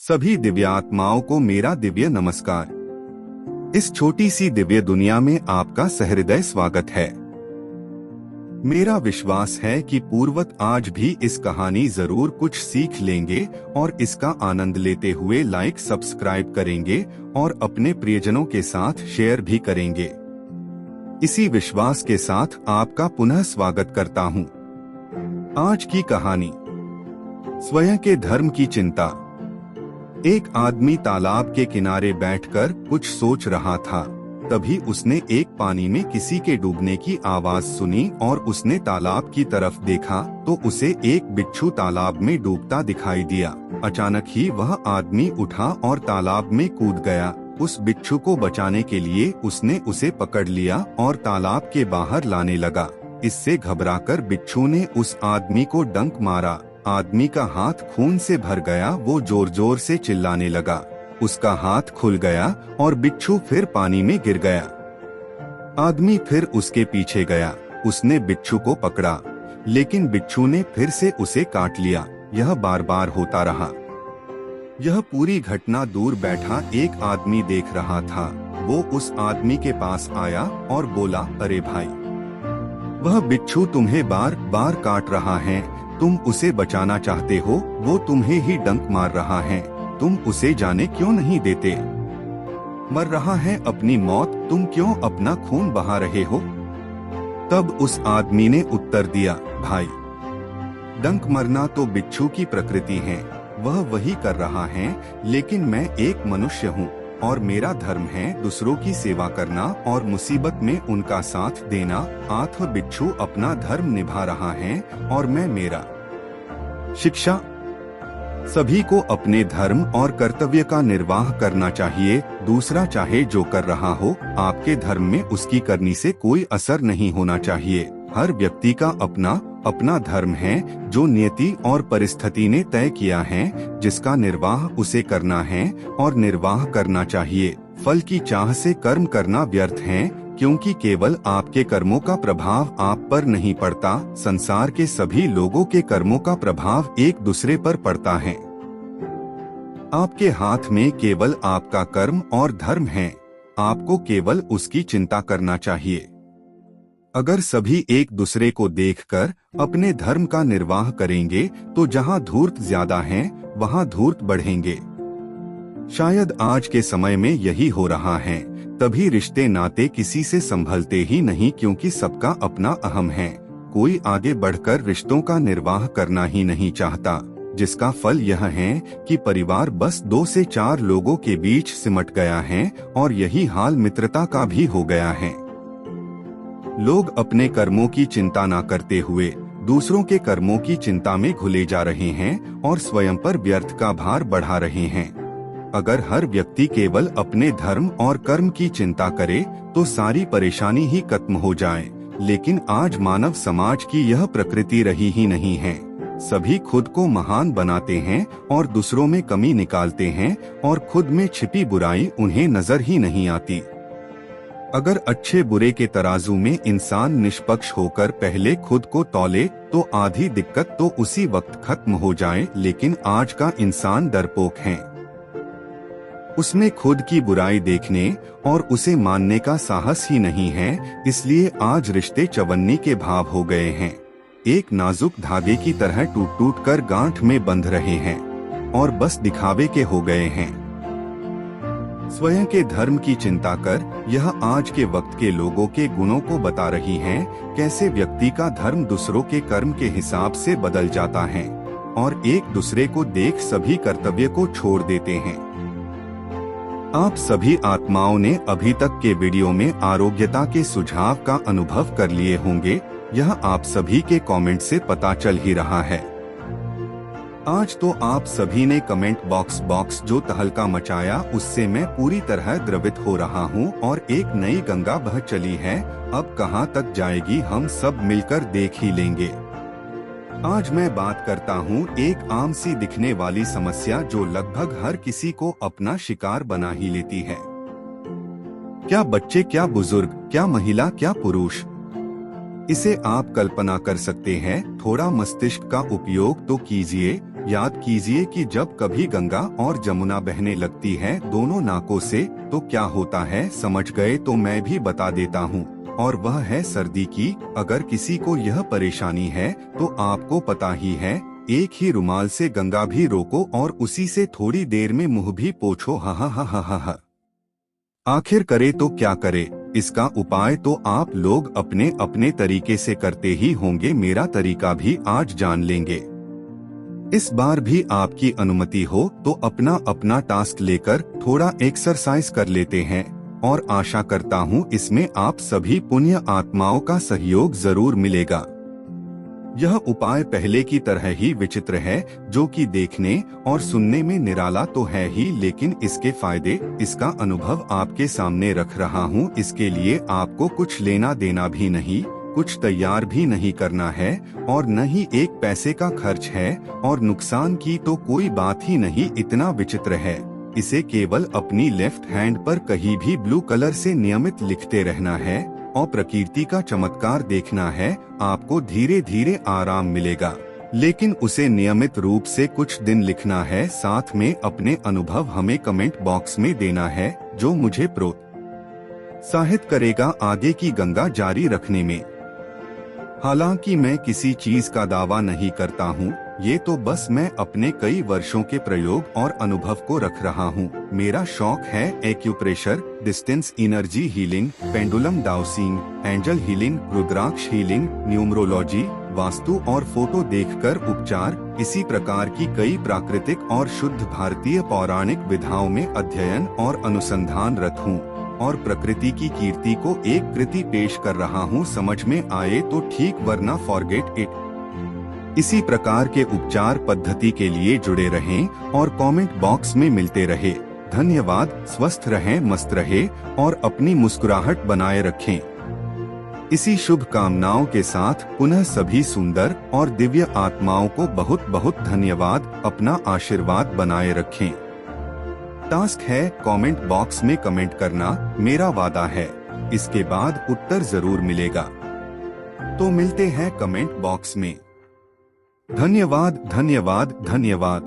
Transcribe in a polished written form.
सभी दिव्यात्माओं को मेरा दिव्य नमस्कार। इस छोटी सी दिव्य दुनिया में आपका सहृदय स्वागत है। मेरा विश्वास है कि पूर्वत आज भी इस कहानी जरूर कुछ सीख लेंगे और इसका आनंद लेते हुए लाइक सब्सक्राइब करेंगे और अपने प्रियजनों के साथ शेयर भी करेंगे। इसी विश्वास के साथ आपका पुनः स्वागत करता हूँ। आज की कहानी, स्वयं के धर्म की चिंता। एक आदमी तालाब के किनारे बैठकर कुछ सोच रहा था। तभी उसने एक पानी में किसी के डूबने की आवाज सुनी और उसने तालाब की तरफ देखा तो उसे एक बिच्छू तालाब में डूबता दिखाई दिया। अचानक ही वह आदमी उठा और तालाब में कूद गया। उस बिच्छू को बचाने के लिए उसने उसे पकड़ लिया और तालाब के बाहर लाने लगा। इससे घबराकर बिच्छू ने उस आदमी को डंक मारा। आदमी का हाथ खून से भर गया। वो जोर जोर से चिल्लाने लगा। उसका हाथ खुल गया और बिच्छू फिर पानी में गिर गया। आदमी फिर उसके पीछे गया। उसने बिच्छू को पकड़ा, लेकिन बिच्छू ने फिर से उसे काट लिया। यह बार बार होता रहा। यह पूरी घटना दूर बैठा एक आदमी देख रहा था। वो उस आदमी के पास आया और बोला, अरे भाई, वह बिच्छू तुम्हें बार बार काट रहा है। तुम उसे बचाना चाहते हो, वो तुम्हें ही डंक मार रहा है। तुम उसे जाने क्यों नहीं देते? मर रहा है अपनी मौत, तुम क्यों अपना खून बहा रहे हो? तब उस आदमी ने उत्तर दिया, भाई, डंक मरना तो बिच्छू की प्रकृति है, वह वही कर रहा है। लेकिन मैं एक मनुष्य हूँ और मेरा धर्म है दूसरों की सेवा करना और मुसीबत में उनका साथ देना। आत्म बिच्छू अपना धर्म निभा रहा है और मैं मेरा। शिक्षा, सभी को अपने धर्म और कर्तव्य का निर्वाह करना चाहिए। दूसरा चाहे जो कर रहा हो, आपके धर्म में उसकी करनी से कोई असर नहीं होना चाहिए। हर व्यक्ति का अपना अपना धर्म है जो नियति और परिस्थिति ने तय किया है, जिसका निर्वाह उसे करना है और निर्वाह करना चाहिए। फल की चाह से कर्म करना व्यर्थ है, क्योंकि केवल आपके कर्मों का प्रभाव आप पर नहीं पड़ता, संसार के सभी लोगों के कर्मों का प्रभाव एक दूसरे पर पड़ता है। आपके हाथ में केवल आपका कर्म और धर्म है। आपको केवल उसकी चिंता करना चाहिए। अगर सभी एक दूसरे को देखकर अपने धर्म का निर्वाह करेंगे तो जहां धूर्त ज्यादा है वहां धूर्त बढ़ेंगे। शायद आज के समय में यही हो रहा है। तभी रिश्ते नाते किसी से संभलते ही नहीं, क्योंकि सबका अपना अहम है। कोई आगे बढ़कर रिश्तों का निर्वाह करना ही नहीं चाहता, जिसका फल यह है कि परिवार बस 2 से 4 लोगों के बीच सिमट गया है और यही हाल मित्रता का भी हो गया है। लोग अपने कर्मों की चिंता न करते हुए दूसरों के कर्मों की चिंता में घुले जा रहे हैं और स्वयं पर व्यर्थ का भार बढ़ा रहे हैं। अगर हर व्यक्ति केवल अपने धर्म और कर्म की चिंता करे तो सारी परेशानी ही खत्म हो जाए। लेकिन आज मानव समाज की यह प्रकृति रही ही नहीं है। सभी खुद को महान बनाते हैं और दूसरों में कमी निकालते हैं और खुद में छिपी बुराई उन्हें नजर ही नहीं आती। अगर अच्छे बुरे के तराजू में इंसान निष्पक्ष होकर पहले खुद को तौले तो आधी दिक्कत तो उसी वक्त खत्म हो जाए। लेकिन आज का इंसान डरपोक है। उसमें खुद की बुराई देखने और उसे मानने का साहस ही नहीं है। इसलिए आज रिश्ते चवन्नी के भाव हो गए हैं। एक नाजुक धागे की तरह टूट टूट कर गांठ में बंध रहे हैं और बस दिखावे के हो गए हैं। स्वयं के धर्म की चिंता कर यह आज के वक्त के लोगों के गुणों को बता रही है। कैसे व्यक्ति का धर्म दूसरों के कर्म के हिसाब से बदल जाता है और एक दूसरे को देख सभी कर्तव्य को छोड़ देते हैं। आप सभी आत्माओं ने अभी तक के वीडियो में आरोग्यता के सुझाव का अनुभव कर लिए होंगे। यह आप सभी के कमेंट से पता चल ही रहा है। आज तो आप सभी ने कमेंट बॉक्स जो तहलका मचाया, उससे मैं पूरी तरह द्रवित हो रहा हूँ और एक नई गंगा बह चली है। अब कहाँ तक जाएगी हम सब मिलकर देख ही लेंगे। आज मैं बात करता हूँ एक आम सी दिखने वाली समस्या जो लगभग हर किसी को अपना शिकार बना ही लेती है। क्या बच्चे, क्या बुजुर्ग, क्या महिला, क्या पुरुष, इसे आप कल्पना कर सकते हैं। थोड़ा मस्तिष्क का उपयोग तो कीजिए। याद कीजिए कि जब कभी गंगा और जमुना बहने लगती है दोनों नाकों से, तो क्या होता है समझ गए तो मैं भी बता देता हूँ, और वह है सर्दी की। अगर किसी को यह परेशानी है तो आपको पता ही है, एक ही रुमाल से गंगा भी रोको और उसी से थोड़ी देर में मुंह भी पोंछो। हा हा हा हा हा। आखिर करे तो क्या करे, इसका उपाय तो आप लोग अपने अपने तरीके से करते ही होंगे, मेरा तरीका भी आज जान लेंगे। इस बार भी आपकी अनुमति हो तो अपना अपना टास्क लेकर थोड़ा एक्सरसाइज कर लेते हैं, और आशा करता हूँ इसमें आप सभी पुण्य आत्माओं का सहयोग जरूर मिलेगा। यह उपाय पहले की तरह ही विचित्र है, जो कि देखने और सुनने में निराला तो है ही, लेकिन इसके फायदे, इसका अनुभव आपके सामने रख रहा हूँ। इसके लिए आपको कुछ लेना देना भी नहीं, कुछ तैयार भी नहीं करना है, और न ही एक पैसे का खर्च है, और नुकसान की तो कोई बात ही नहीं। इतना विचित्र है, इसे केवल अपनी लेफ्ट हैंड पर कहीं भी ब्लू कलर से नियमित लिखते रहना है, और प्रकृति का चमत्कार देखना है। आपको धीरे धीरे आराम मिलेगा, लेकिन उसे नियमित रूप से कुछ दिन लिखना है। साथ में अपने अनुभव हमें कमेंट बॉक्स में देना है, जो मुझे प्रोत्साहित करेगा आगे की गंगा जारी रखने में। हालांकि मैं किसी चीज का दावा नहीं करता हूँ, ये तो बस मैं अपने कई वर्षों के प्रयोग और अनुभव को रख रहा हूँ। मेरा शौक है acupressure, distance energy healing, pendulum dowsing, angel healing, rudraksha healing, numerology, vastu और फोटो देखकर उपचार। इसी प्रकार की कई प्राकृतिक और शुद्ध भारतीय पौराणिक विधाओं में अध्ययन और अनुसंधान रत हूँ, और प्रकृति की कीर्ति को एक कृति पेश कर रहा हूँ। समझ में आए तो ठीक, वरना फॉरगेट इट। इसी प्रकार के उपचार पद्धति के लिए जुड़े रहें और कमेंट बॉक्स में मिलते रहे। धन्यवाद। स्वस्थ रहें, मस्त रहे और अपनी मुस्कुराहट बनाए रखें। इसी शुभ कामनाओं के साथ पुनः सभी सुंदर और दिव्य आत्माओं को बहुत बहुत धन्यवाद। अपना आशीर्वाद बनाए रखें। टास्क है कमेंट बॉक्स में कमेंट करना, मेरा वादा है इसके बाद उत्तर जरूर मिलेगा। तो मिलते हैं कमेंट बॉक्स में। धन्यवाद धन्यवाद धन्यवाद।